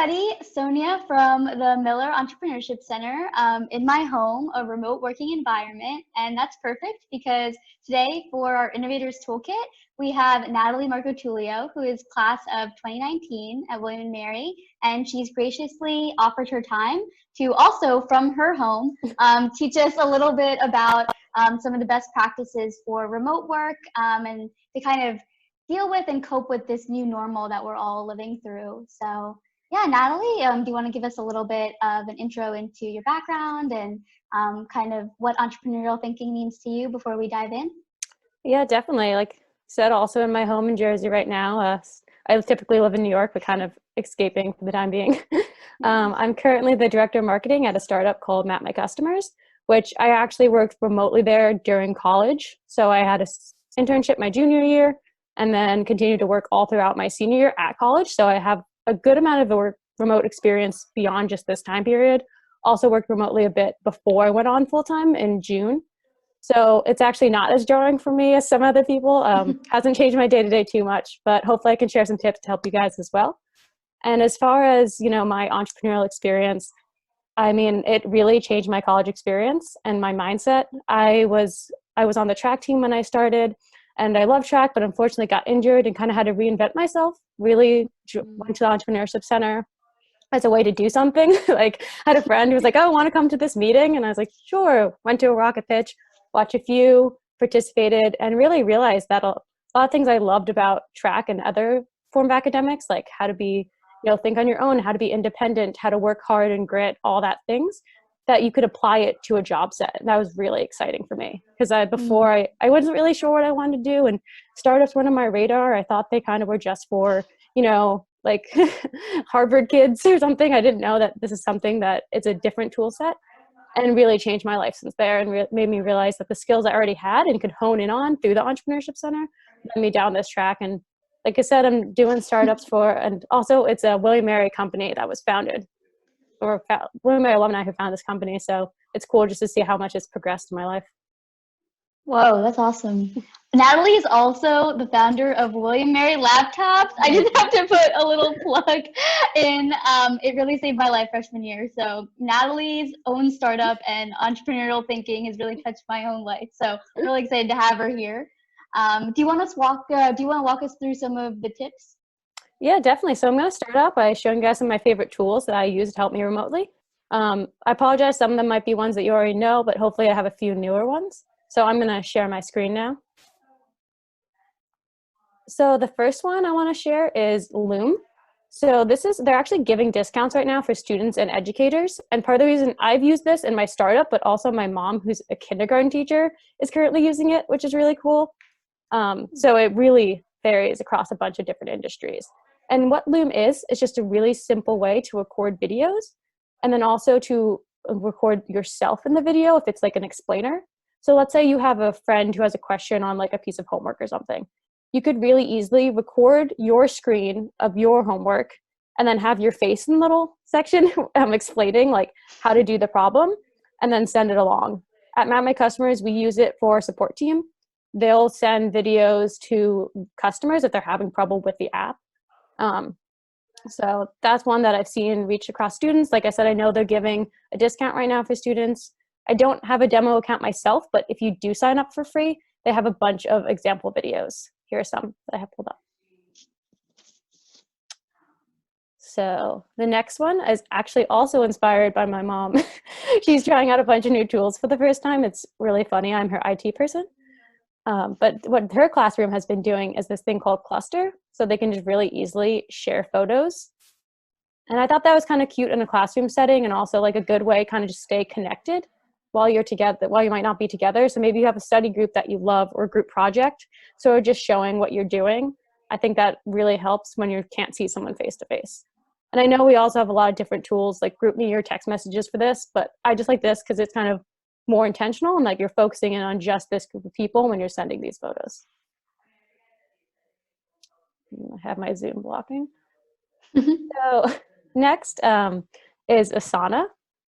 everybody, Sonia from the Miller Entrepreneurship Center in my home, a remote working environment. And that's perfect because today for our Innovators Toolkit, we have Natalie Marcotullio, who is class of 2019 at William & Mary, and she's graciously offered her time to also, from her home, teach us a little bit about some of the best practices for remote work and to kind of deal with and cope with this new normal that we're all living through. So yeah, Natalie, do you want to give us a little bit of an intro into your background and kind of what entrepreneurial thinking means to you before we dive in? Yeah, definitely. Like I said, also in my home in Jersey right now. I typically live in New York, but kind of escaping for the time being. I'm currently the director of marketing at a startup called Map My Customers, which I actually worked remotely there during college. So I had an internship my junior year and then continued to work all throughout my senior year at college. So I have a good amount of remote experience beyond just this time period. Also worked remotely a bit before I went on full-time in June. So it's actually not as jarring for me as some other people. Hasn't changed my day-to-day too much, but hopefully I can share some tips to help you guys as well. And as far as, my entrepreneurial experience, I mean, it really changed my college experience and my mindset. I was on the track team when I started, and I love track, but unfortunately got injured and kind of had to reinvent myself. Really went to the Entrepreneurship Center as a way to do something. Like, I had a friend who was like, oh, want to come to this meeting? And I was like, sure. Went to a rocket pitch, watched a few, participated, and really realized that a lot of things I loved about track and other form of academics, like how to be, think on your own, how to be independent, how to work hard and grit, all that things, that you could apply it to a job set. And that was really exciting for me because before I wasn't really sure what I wanted to do, and startups weren't on my radar. I thought they kind of were just for, like Harvard kids or something. I didn't know that this is something that it's a different tool set, and really changed my life since there, and made me realize that the skills I already had and could hone in on through the Entrepreneurship Center led me down this track. And like I said, I'm doing startups and also it's a William & Mary company that was founded, or William & Mary alumni who found this company. So it's cool just to see how much it's progressed in my life. Whoa, that's awesome. Natalie is also the founder of William & Mary Laptops. I just have to put a little plug in. It really saved my life freshman year. So Natalie's own startup and entrepreneurial thinking has really touched my own life. So I'm really excited to have her here. Do you want to walk us through some of the tips? Yeah, definitely. So I'm going to start out by showing you guys some of my favorite tools that I use to help me remotely. I apologize. Some of them might be ones that you already know, but hopefully I have a few newer ones. So I'm going to share my screen now. So the first one I want to share is Loom. So they're actually giving discounts right now for students and educators. And part of the reason I've used this in my startup, but also my mom, who's a kindergarten teacher, is currently using it, which is really cool. So it really varies across a bunch of different industries. And what Loom is just a really simple way to record videos, and then also to record yourself in the video if it's like an explainer. So let's say you have a friend who has a question on like a piece of homework or something. You could really easily record your screen of your homework and then have your face in the little section explaining like how to do the problem, and then send it along. At Map My Customers, we use it for our support team. They'll send videos to customers if they're having trouble with the app. So that's one that I've seen reach across students. Like I said, I know they're giving a discount right now for students. I don't have a demo account myself, but if you do sign up for free, they have a bunch of example videos. Here are some that I have pulled up. So the next one is actually also inspired by my mom. She's trying out a bunch of new tools for the first time. It's really funny. I'm her IT person. But what her classroom has been doing is this thing called Cluster. So they can just really easily share photos. And I thought that was kind of cute in a classroom setting, and also like a good way kind of just stay connected while you're together, while you might not be together. So maybe you have a study group that you love or a group project. So just showing what you're doing. I think that really helps when you can't see someone face to face. And I know we also have a lot of different tools like GroupMe or text messages for this, but I just like this because it's kind of more intentional and like you're focusing in on just this group of people when you're sending these photos. I have my Zoom blocking. So next is Asana.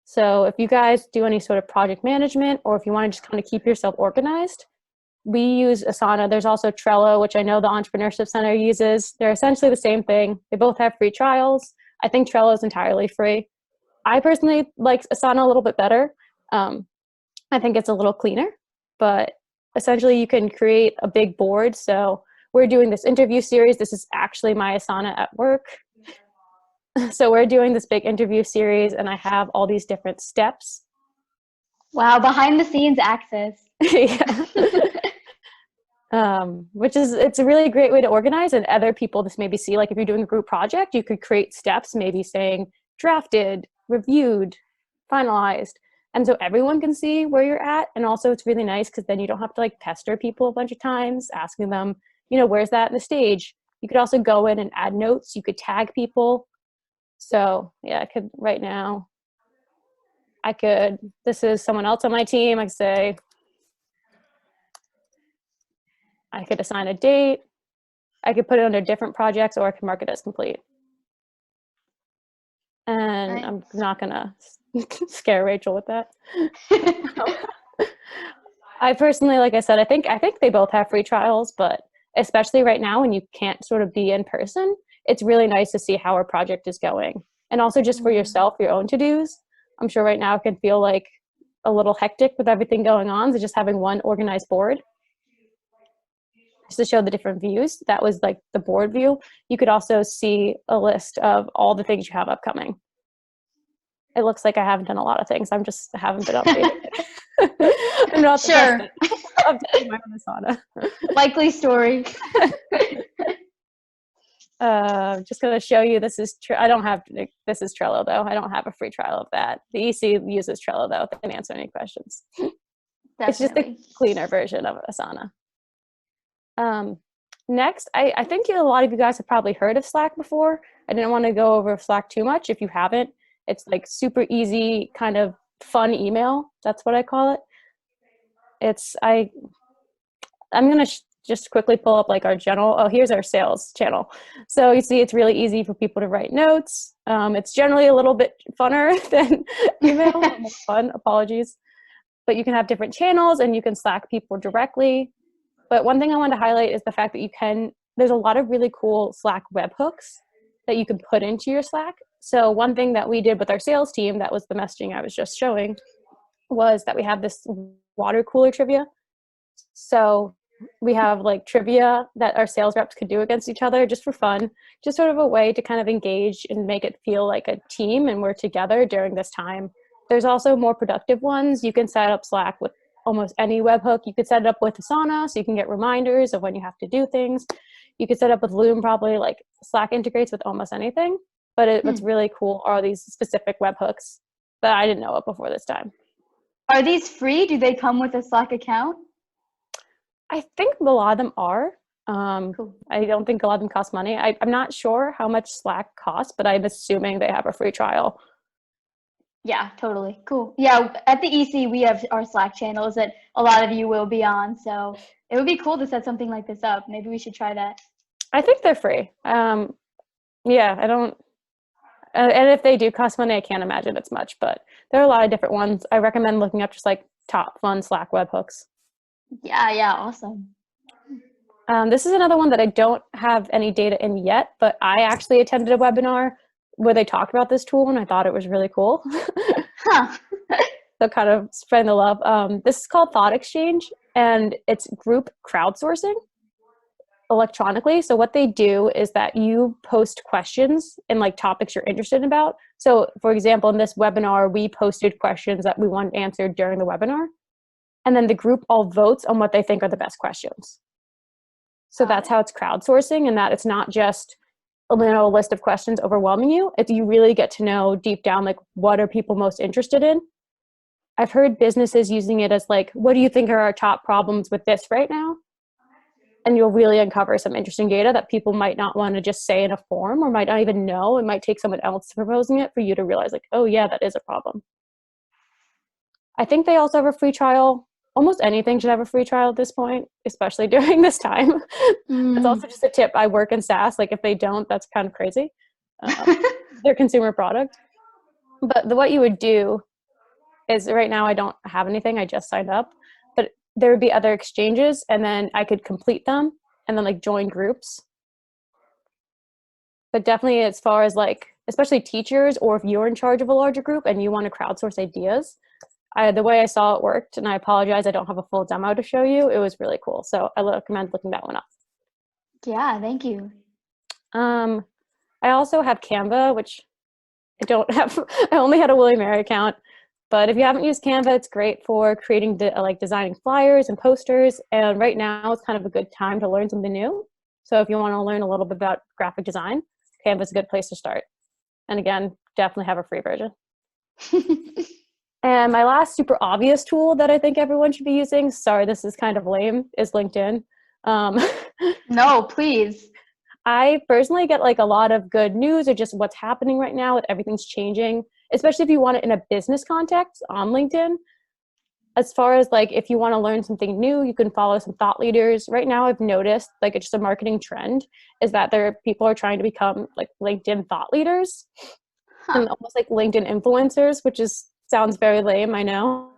So if you guys do any sort of project management, or if you want to just kind of keep yourself organized, we use Asana. There's also Trello, which I know the Entrepreneurship Center uses. They're essentially the same thing. They both have free trials. I think Trello is entirely free. I personally like Asana a little bit better. I think it's a little cleaner, but essentially you can create a big board. So we're doing this interview series. This is actually my Asana at work. So we're doing this big interview series, and I have all these different steps. Wow, behind the scenes access. Yeah. Which is, it's a really great way to organize, and other people just maybe see, like if you're doing a group project, you could create steps, maybe saying drafted, reviewed, finalized. And so everyone can see where you're at. And also it's really nice because then you don't have to like pester people a bunch of times, asking them, you know, where's that in the stage? You could also go in and add notes. You could tag people. So yeah, I could right now, this is someone else on my team. I could say, I could assign a date. I could put it under different projects, or I could mark it as complete. And Nice. I'm not gonna scare Rachel with that. I personally, like I said, I think they both have free trials, but especially right now when you can't sort of be in person, it's really nice to see how our project is going. And also just for yourself, your own to-dos. I'm sure right now it can feel like a little hectic with everything going on. So just having one organized board just to show the different views. That was like the board view. You could also see a list of all the things you have upcoming. It looks like I haven't done a lot of things. I'm just haven't been updated. I'm not Sure. updating my Asana. Likely story. Just going to show you, this is Trello though. I don't have a free trial of that. The EC uses Trello though. They can answer any questions. Definitely. It's just a cleaner version of Asana. Next, I think a lot of you guys have probably heard of Slack before. I didn't want to go over Slack too much. If you haven't, it's like super easy, kind of fun email. That's what I call it. I'm going to just quickly pull up like our here's our sales channel. So you see it's really easy for people to write notes. It's generally a little bit funner than email. Fun, apologies. But you can have different channels and you can Slack people directly. But one thing I wanted to highlight is the fact that there's a lot of really cool Slack webhooks that you can put into your Slack. So one thing that we did with our sales team, that was the messaging I was just showing, was that we have this water cooler trivia. So we have like trivia that our sales reps could do against each other just for fun, just sort of a way to kind of engage and make it feel like a team and we're together during this time. There's also more productive ones. You can set up Slack with almost any webhook. You could set it up with Asana so you can get reminders of when you have to do things. You could set up with Loom, probably. Like Slack integrates with almost anything. But what's really cool are these specific webhooks that I didn't know of before this time. Are these free? Do they come with a Slack account? I think a lot of them are. Cool. I don't think a lot of them cost money. I'm not sure how much Slack costs, but I'm assuming they have a free trial. Yeah, totally. Cool. Yeah, at the EC, we have our Slack channels that a lot of you will be on. So it would be cool to set something like this up. Maybe we should try that. I think they're free. Yeah, I don't. And if they do cost money, I can't imagine it's much, but there are a lot of different ones. I recommend looking up just like top fun Slack webhooks. Yeah, awesome. This is another one that I don't have any data in yet, but I actually attended a webinar where they talked about this tool and I thought it was really cool. Huh. So kind of spreading the love. This is called Thought Exchange, and it's group crowdsourcing electronically. So what they do is that you post questions and like topics you're interested about. So for example, in this webinar, we posted questions that we wanted answered during the webinar. And then the group all votes on what they think are the best questions. So that's how it's crowdsourcing, and that it's not just a list of questions overwhelming you. You really get to know deep down, like, what are people most interested in? I've heard businesses using it as like, what do you think are our top problems with this right now? And you'll really uncover some interesting data that people might not want to just say in a form or might not even know. It might take someone else proposing it for you to realize like, oh yeah, that is a problem. I think they also have a free trial. Almost anything should have a free trial at this point, especially during this time. It's also just a tip. I work in SaaS. Like if they don't, that's kind of crazy. They're consumer product. But what you would do is, right now I don't have anything. I just signed up. But there would be other exchanges, and then I could complete them and then like join groups. But definitely as far as like especially teachers, or if you're in charge of a larger group and you want to crowdsource ideas. The way I saw it worked, and I apologize, I don't have a full demo to show you. It was really cool. So I recommend looking that one up. Yeah, thank you. I also have Canva, which I don't have. I only had a William Mary account. But if you haven't used Canva, it's great for creating like designing flyers and posters. And right now it's kind of a good time to learn something new. So if you want to learn a little bit about graphic design, Canva is a good place to start. And again, definitely have a free version. And my last super obvious tool that I think everyone should be using, sorry, this is kind of lame, is LinkedIn. No, please. I personally get like a lot of good news or just what's happening right now with everything's changing, especially if you want it in a business context on LinkedIn. As far as like, if you want to learn something new, you can follow some thought leaders. Right now, I've noticed like it's just a marketing trend is that people are trying to become like LinkedIn thought leaders and almost like LinkedIn influencers, which sounds very lame, I know.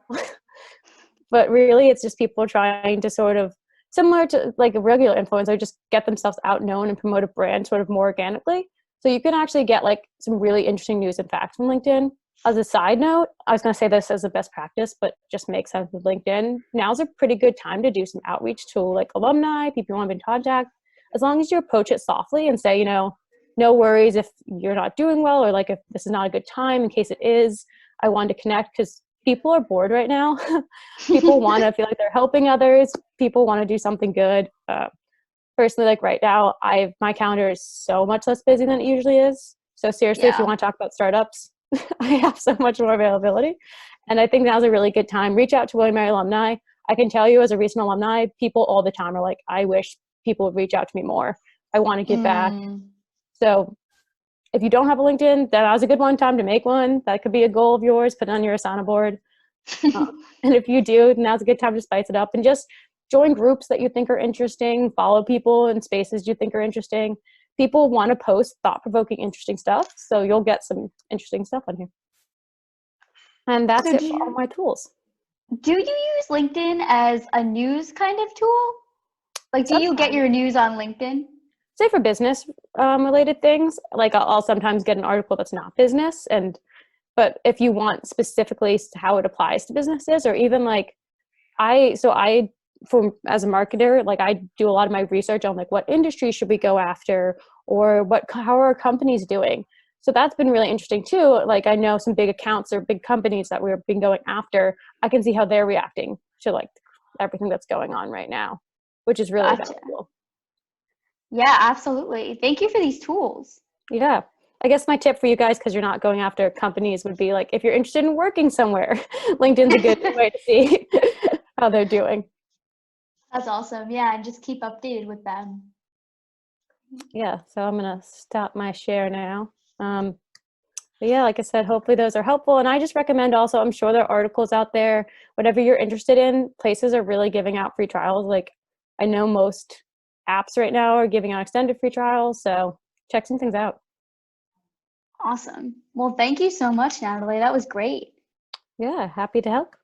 But really, it's just people trying to sort of, similar to like a regular influencer, just get themselves out known and promote a brand sort of more organically. So you can actually get like some really interesting news and facts from LinkedIn. As a side note, I was going to say this as a best practice, but just makes sense with LinkedIn. Now's a pretty good time to do some outreach to like alumni, people you want to be in contact, as long as you approach it softly and say, no worries if you're not doing well, or like if this is not a good time. In case it is, I wanted to connect because people are bored right now. People want to feel like they're helping others. People want to do something good. Personally, like right now, my calendar is so much less busy than it usually is. So seriously, if you want to talk about startups, I have so much more availability. And I think now's a really good time. Reach out to William Mary alumni. I can tell you as a recent alumni, people all the time are like, I wish people would reach out to me more. I want to give back. So if you don't have a LinkedIn, that was a good time to make one. That could be a goal of yours. Put it on your Asana board. And if you do, now's a good time to spice it up and just join groups that you think are interesting. Follow people in spaces you think are interesting. People want to post thought-provoking, interesting stuff. So you'll get some interesting stuff on here. And that's it for all my tools. Do you use LinkedIn as a news kind of tool? Like, do you get your news on LinkedIn? Say for business related things, like I'll sometimes get an article that's not business, but if you want specifically how it applies to businesses, or even like as a marketer, like I do a lot of my research on like what industry should we go after, or how are companies doing. So that's been really interesting too. Like I know some big accounts or big companies that we've been going after. I can see how they're reacting to like everything that's going on right now, which is really valuable. Yeah, absolutely. Thank you for these tools. Yeah. I guess my tip for you guys, because you're not going after companies, would be like, if you're interested in working somewhere, LinkedIn's a good way to see how they're doing. That's awesome. Yeah, and just keep updated with them. Yeah, so I'm going to stop my share now. But yeah, like I said, hopefully those are helpful. And I just recommend also, I'm sure there are articles out there, whatever you're interested in, places are really giving out free trials. Like I know most apps right now are giving out extended free trials. So check some things out. Awesome. Well, thank you so much, Natalie. That was great. Yeah, happy to help.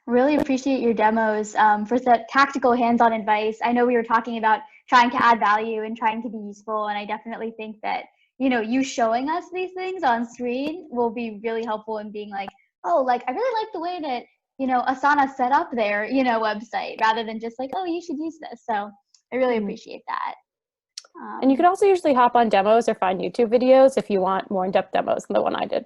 Really appreciate your demos for the tactical hands-on advice. I know we were talking about trying to add value and trying to be useful, and I definitely think that, you showing us these things on screen will be really helpful in being like, oh, like I really like the way that, Asana set up their, website, rather than just like, oh, you should use this. So I really appreciate that. And you could also usually hop on demos or find YouTube videos if you want more in-depth demos than the one I did.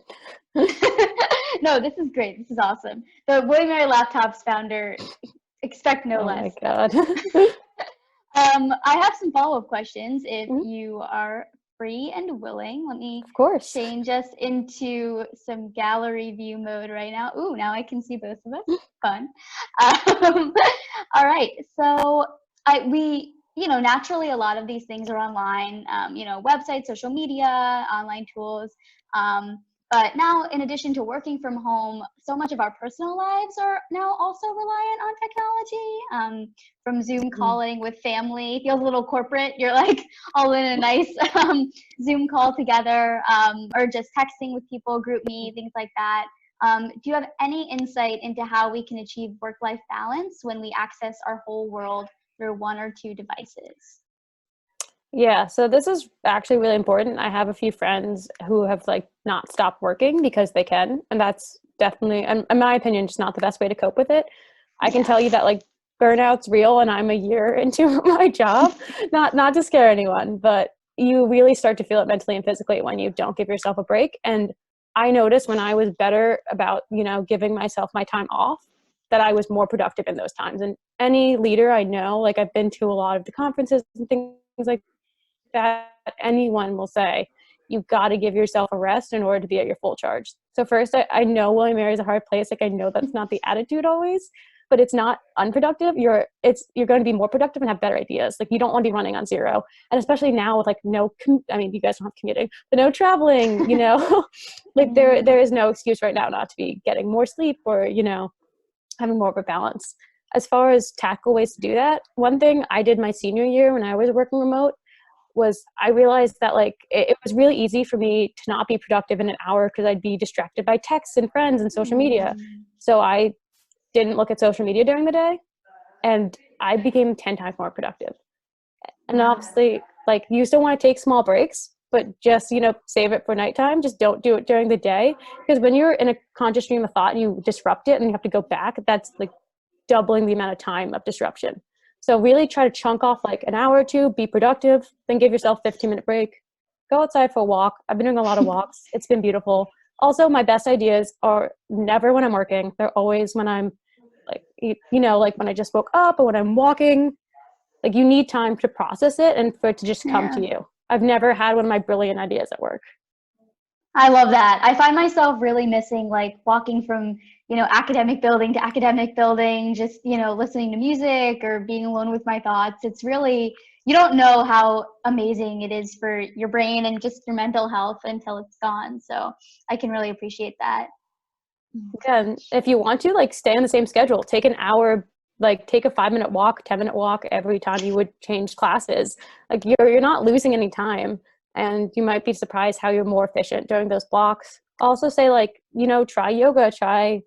No, this is great. This is awesome. The William Merri Laptop's founder, expect no less. Oh my God. I have some follow-up questions if you are free and willing. Let me change us into some gallery view mode right now. Ooh, now I can see both of us. Fun. All right. So naturally a lot of these things are online, websites, social media, online tools. But now, in addition to working from home, so much of our personal lives are now also reliant on technology. From Zoom calling with family, feels a little corporate. You're like all in a nice Zoom call together, or just texting with people, group me, things like that. Do you have any insight into how we can achieve work-life balance when we access our whole world through one or two devices? Yeah, so this is actually really important. I have a few friends who have like not stopped working because they can, and that's definitely, in my opinion, just not the best way to cope with it. I can Yeah. tell you that like burnout's real, and I'm a year into my job. Not to scare anyone, but you really start to feel it mentally and physically when you don't give yourself a break. And I noticed when I was better about, giving myself my time off, that I was more productive in those times. And any leader I know, like I've been to a lot of the conferences and things like that, anyone will say you've got to give yourself a rest in order to be at your full charge. So first, I know William Mary is a hard place. Like I know that's not the attitude always, but it's not unproductive. You're going to be more productive and have better ideas. Like you don't want to be running on zero, and especially now with like I mean, you guys don't have commuting, but no traveling. Like there is no excuse right now not to be getting more sleep or having more of a balance. As far as tactical ways to do that, one thing I did my senior year when I was working remote was I realized that like it was really easy for me to not be productive in an hour because I'd be distracted by texts and friends and social media. So I didn't look at social media during the day, and I became 10 times more productive. And Wow. obviously, like you still want to take small breaks, but just, save it for nighttime. Just don't do it during the day. Because when you're in a conscious stream of thought and you disrupt it and you have to go back, that's like doubling the amount of time of disruption. So really try to chunk off like an hour or two, be productive, then give yourself 15-minute break. Go outside for a walk. I've been doing a lot of walks. It's been beautiful. Also, my best ideas are never when I'm working. They're always when I'm like, like when I just woke up or when I'm walking. Like you need time to process it and for it to just come Yeah. to you. I've never had one of my brilliant ideas at work. I love that. I find myself really missing like walking from, academic building to academic building, just, listening to music or being alone with my thoughts. It's really, you don't know how amazing it is for your brain and just your mental health until it's gone. So I can really appreciate that. Yeah, and if you want to, like, stay on the same schedule. Take an hour, like, take a 5-minute walk, 10-minute walk every time you would change classes. Like, you're not losing any time, and you might be surprised how you're more efficient during those blocks. Also say, like, try yoga, try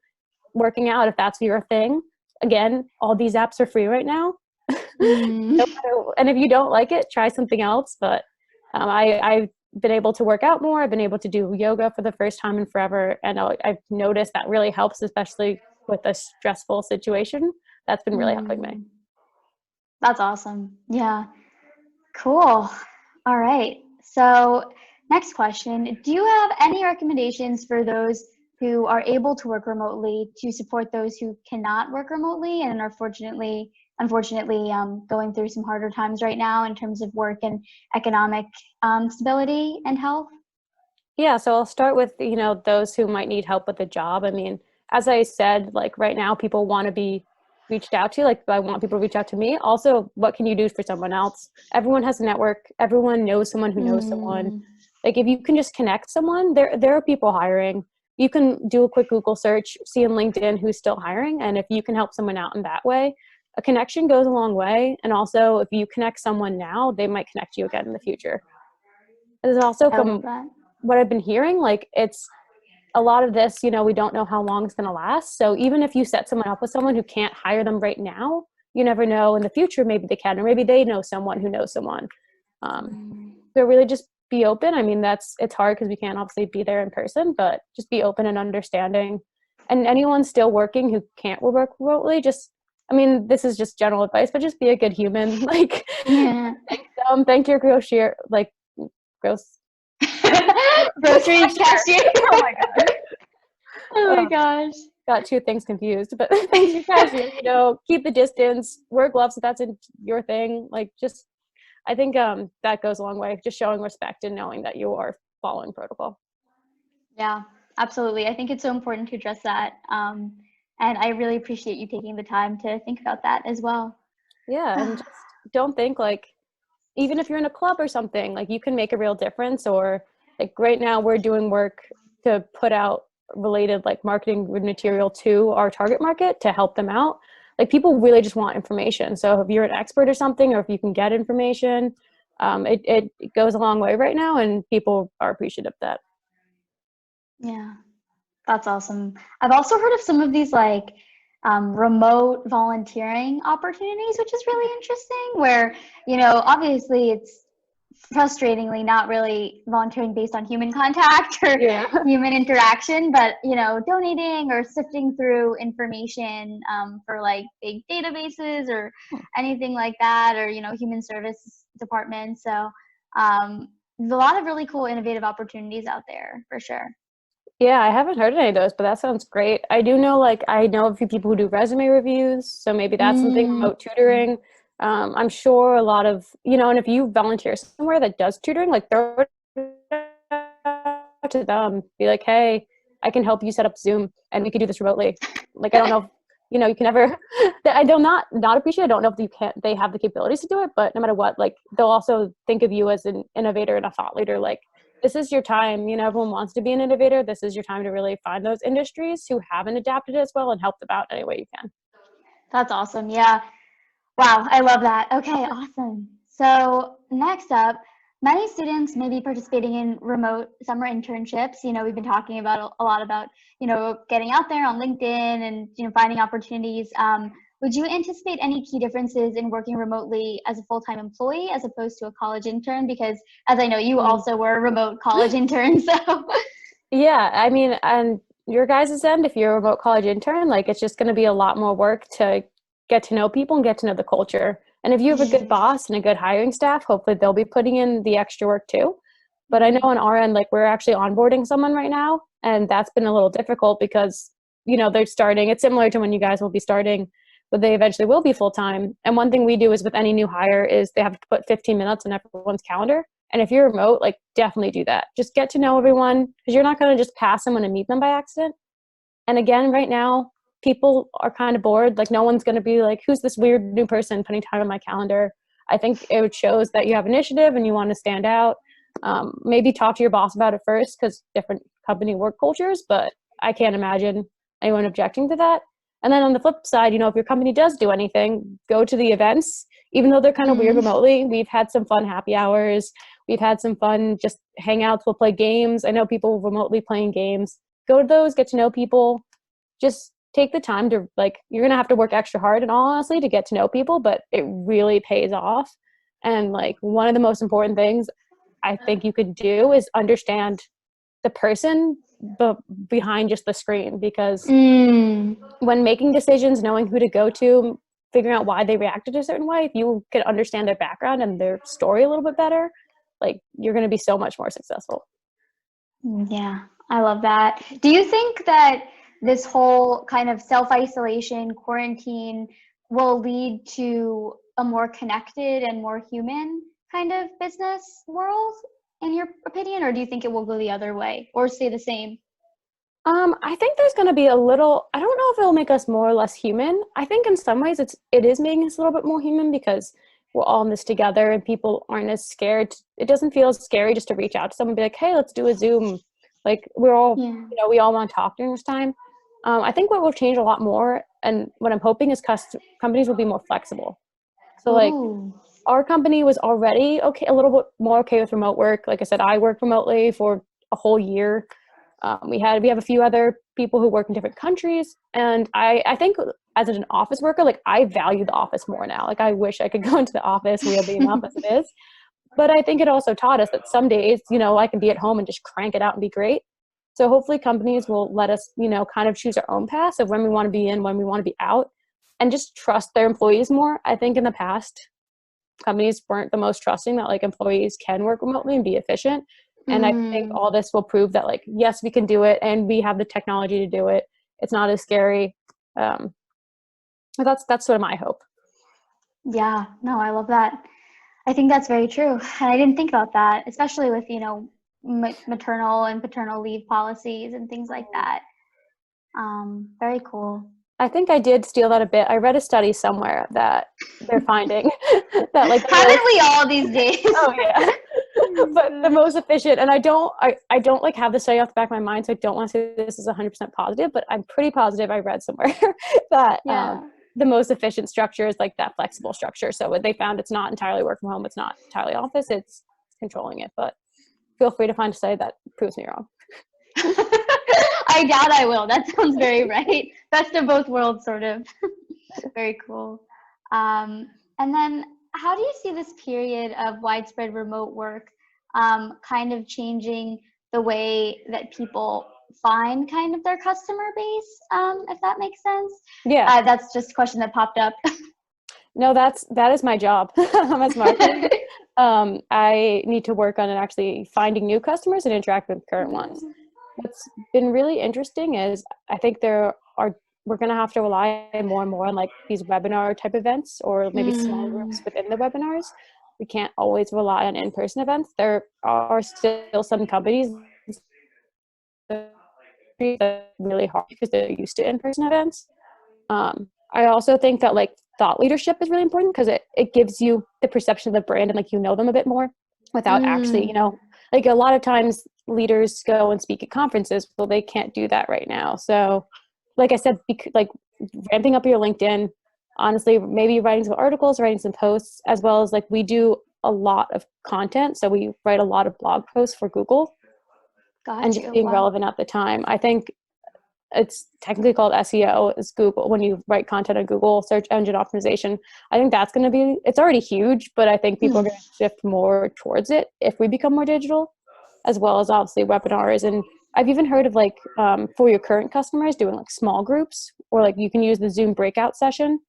working out if that's your thing. Again, all these apps are free right now. Mm. And if you don't like it, try something else. But I've been able to work out more. I've been able to do yoga for the first time in forever. And I've noticed that really helps, especially with a stressful situation. That's been really helping me. That's awesome. Yeah. Cool. All right. So, next question. Do you have any recommendations for those who are able to work remotely to support those who cannot work remotely and are unfortunately, going through some harder times right now in terms of work and economic stability and health? Yeah, so I'll start with, those who might need help with a job. I mean, as I said, like right now people want to be reached out to, like I want people to reach out to me. Also, what can you do for someone else? Everyone has a network. Everyone knows someone who knows someone. Mm, Like if you can just connect someone, there are people hiring. You can do a quick Google search, see in LinkedIn who's still hiring, and if you can help someone out in that way, a connection goes a long way. And also, if you connect someone now, they might connect you again in the future. There's also I love from that. what I've been hearing, like it's a lot of this, we don't know how long it's going to last. So even if you set someone up with someone who can't hire them right now, you never know in the future, maybe they can, or maybe they know someone who knows someone. So really just be open. I mean, it's hard because we can't obviously be there in person, but just be open and understanding. And anyone still working who can't work remotely, I mean, this is just general advice, but just be a good human. Like, Yeah. thank your grocer, like, gross. Grocery cashier. Oh my God. Oh my gosh. Got two things confused, but thank you, cashier. Keep the distance, wear gloves if that's your thing. Like, just, I think that goes a long way, just showing respect and knowing that you are following protocol. Yeah, absolutely. I think it's so important to address that. And I really appreciate you taking the time to think about that as well. Yeah, and just don't think like, even if you're in a club or something, like you can make a real difference. Or like right now we're doing work to put out related like marketing material to our target market to help them out. Like people really just want information. So if you're an expert or something, or if you can get information, it goes a long way right now, and people are appreciative of that. Yeah, that's awesome. I've also heard of some of these like remote volunteering opportunities, which is really interesting, where, obviously frustratingly not really volunteering based on human contact or Yeah. human interaction, but donating or sifting through information for like big databases or anything like that, or human service departments. So there's a lot of really cool innovative opportunities out there for sure. Yeah, I haven't heard of any of those, but that sounds great. I do know, like, I know a few people who do resume reviews, so maybe that's something, remote tutoring. I'm sure a lot of, and if you volunteer somewhere that does tutoring, like, throw it out to them. Be like, hey, I can help you set up Zoom, and we could do this remotely. Like, I don't know, you can never, I do not appreciate, I don't know if they have the capabilities to do it, but no matter what, like, they'll also think of you as an innovator and a thought leader, like, this is your time. Everyone wants to be an innovator. This is your time to really find those industries who haven't adapted as well and help them out any way you can. That's awesome. Yeah. Wow. I love that. Okay. Awesome. So next up, many students may be participating in remote summer internships. We've been talking about a lot about, getting out there on LinkedIn and, finding opportunities. Would you anticipate any key differences in working remotely as a full-time employee as opposed to a college intern? Because as I know, you also were a remote college intern, so. Yeah, I mean, and your guys' end, if you're a remote college intern, like, it's just going to be a lot more work to get to know people and get to know the culture. And if you have a good boss and a good hiring staff, hopefully they'll be putting in the extra work too. But I know on our end, like, we're actually onboarding someone right now, and that's been a little difficult because, they're starting. It's similar to when you guys will be starting, but they eventually will be full-time. And one thing we do is with any new hire is they have to put 15 minutes on everyone's calendar. And if you're remote, like, definitely do that. Just get to know everyone, because you're not going to just pass someone and meet them by accident. And again, right now, people are kind of bored. Like, no one's going to be like, who's this weird new person putting time on my calendar? I think it shows that you have initiative and you want to stand out. Maybe talk to your boss about it first, because different company work cultures, but I can't imagine anyone objecting to that. And then on the flip side, if your company does do anything, go to the events, even though they're kind of weird remotely. We've had some fun happy hours. We've had some fun just hangouts. We'll play games. I know people remotely playing games. Go to those, get to know people. Just take the time to, like, you're going to have to work extra hard, and all honestly, to get to know people, but it really pays off. And, like, one of the most important things I think you could do is understand the person behind just the screen, because when making decisions, knowing who to go to, figuring out why they reacted a certain way, if you could understand their background and their story a little bit better, like, you're going to be so much more successful. Yeah, I love that. Do you think that this whole kind of self-isolation, quarantine will lead to a more connected and more human kind of business world, in your opinion, or do you think it will go the other way or stay the same? I think there's going to be a little, I don't know if it'll make us more or less human. I think in some ways it is making us a little bit more human, because we're all in this together and people aren't as scared. It doesn't feel as scary just to reach out to someone and be like, hey, let's do a Zoom. Like, we're all, we all want to talk during this time. I think what will change a lot more, and what I'm hoping is companies will be more flexible. So, like, our company was already a little bit more okay with remote work. Like I said, I worked remotely for a whole year. We have a few other people who work in different countries, and I think as an office worker, like, I value the office more now. Like, I wish I could go into the office. We'll be enough as it is. But I think it also taught us that some days, I can be at home and just crank it out and be great. So hopefully companies will let us, kind of choose our own path of when we want to be in, when we want to be out, and just trust their employees more. I think in the past, companies weren't the most trusting that, like, employees can work remotely and be efficient. And I think all this will prove that, like, yes, we can do it, and we have the technology to do it. It's not as scary. That's sort of my hope. Yeah, no, I love that. I think that's very true. And I didn't think about that, especially with, maternal and paternal leave policies and things like that. Very cool. I think I did steal that a bit. I read a study somewhere that they're finding that, like, haven't we all these days? Oh yeah. But the most efficient, and I don't like have the study off the back of my mind, so I don't want to say this is 100% positive, but I'm pretty positive I read somewhere that the most efficient structure is, like, that flexible structure. So what they found, it's not entirely work from home, it's not entirely office, it's controlling it. But feel free to find a study that proves me wrong. I doubt I will. That sounds very right. Best of both worlds, sort of. Very cool. And then how do you see this period of widespread remote work kind of changing the way that people find kind of their customer base, if that makes sense? Yeah. That's just a question that popped up. No, that is my job as marketing. I need to work on actually finding new customers and interact with current ones. What's been really interesting is I think we're going to have to rely more and more on like these webinar type events or maybe small groups within the webinars. We can't always rely on in-person events. There are still some companies that are really hard because they're used to in-person events. I also think that like thought leadership is really important because it gives you the perception of the brand and like you know them a bit more without actually, like a lot of times leaders go and speak at conferences. Well, they can't do that right now. So like I said, like ramping up your LinkedIn, honestly, maybe writing some articles, writing some posts, as well as like we do a lot of content. So we write a lot of blog posts for Google. And just being relevant at the time. I think it's technically called SEO, is Google, when you write content on Google, search engine optimization. I think that's going to be, it's already huge, but I think people are going to shift more towards it if we become more digital, as well as obviously webinars. And I've even heard of like, for your current customers doing like small groups, or like you can use the Zoom breakout session.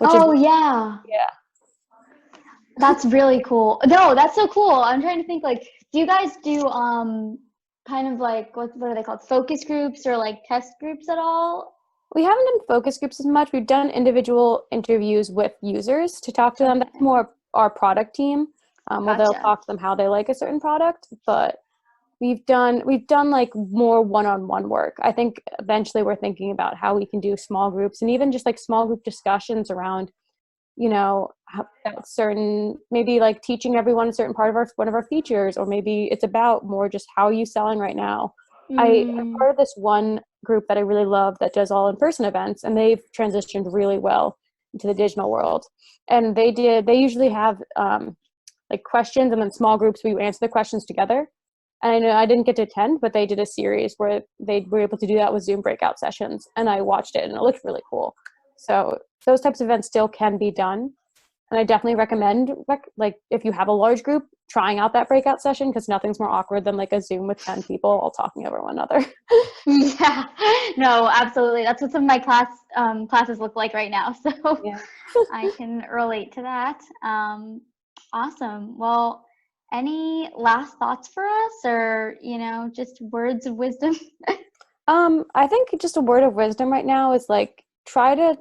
Yeah. That's really cool. No, that's so cool. I'm trying to think, like, do you guys do kind of like what are they called? Focus groups or like test groups at all? We haven't done focus groups as much. We've done individual interviews with users to talk to them. That's more our product team. Where they'll talk to them how they like a certain product. But we've done like more one-on-one work. I think eventually we're thinking about how we can do small groups and even just like small group discussions around, you know, about certain, maybe like teaching everyone a certain part of one of our features, or maybe it's about more just how are you selling right now. I'm part of this one group that I really love that does all in-person events, and they've transitioned really well into the digital world. And they usually have like questions and then small groups where you answer the questions together. And I know I didn't get to attend, but they did a series where they were able to do that with Zoom breakout sessions, and I watched it and it looked really cool. So those types of events still can be done. And I definitely recommend, like, if you have a large group, trying out that breakout session, because nothing's more awkward than like a Zoom with 10 people all talking over one another. Yeah, no, absolutely. That's what some of my classes look like right now. So yeah. I can relate to that. Awesome. Well, any last thoughts for us, or, you know, just words of wisdom? I think just a word of wisdom right now is like, try to,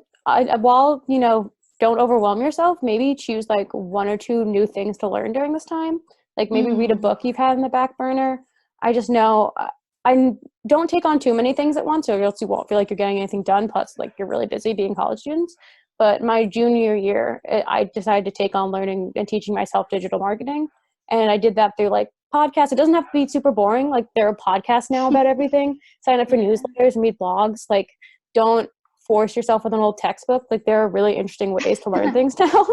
while, you know, don't overwhelm yourself, maybe choose like one or two new things to learn during this time. Like maybe read a book you've had in the back burner. I just know I don't take on too many things at once, or else you won't feel like you're getting anything done. Plus, like, you're really busy being college students. But my junior year, I decided to take on learning and teaching myself digital marketing. And I did that through like podcasts. It doesn't have to be super boring. Like, there are podcasts now about everything. Sign up for newsletters and read blogs. Like, don't force yourself with an old textbook. Like, there are really interesting ways to learn things now.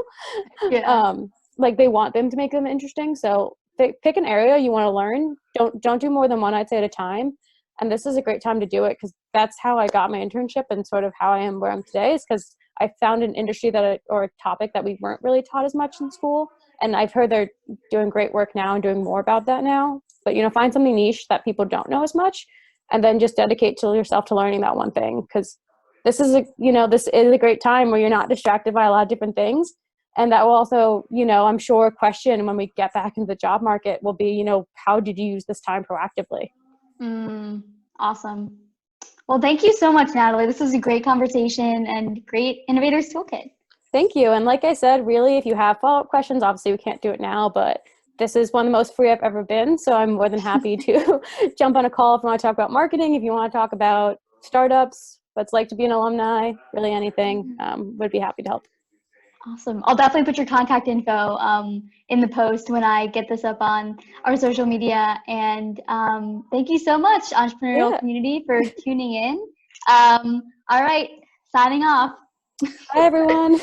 Like, they want them to make them interesting. So pick an area you want to learn. Don't do more than one, I'd say, at a time. And this is a great time to do it, because that's how I got my internship, and sort of how I am where I'm today, is because I found an industry or a topic that we weren't really taught as much in school. And I've heard they're doing great work now and doing more about that now. But, you know, find something niche that people don't know as much, and then just dedicate to yourself to learning that one thing. Because this is a great time where you're not distracted by a lot of different things. And that will also, you know, I'm sure a question when we get back into the job market will be, you know, how did you use this time proactively? Awesome. Well, thank you so much, Natalie. This was a great conversation and great Innovators Toolkit. Thank you. And like I said, really, if you have follow-up questions, obviously we can't do it now, but this is one of the most free I've ever been. So I'm more than happy to jump on a call if you want to talk about marketing, if you want to talk about startups, what it's like to be an alumni, really anything, would be happy to help. Awesome. I'll definitely put your contact info in the post when I get this up on our social media. And thank you so much, entrepreneurial community, for tuning in. All right, signing off. Bye, everyone.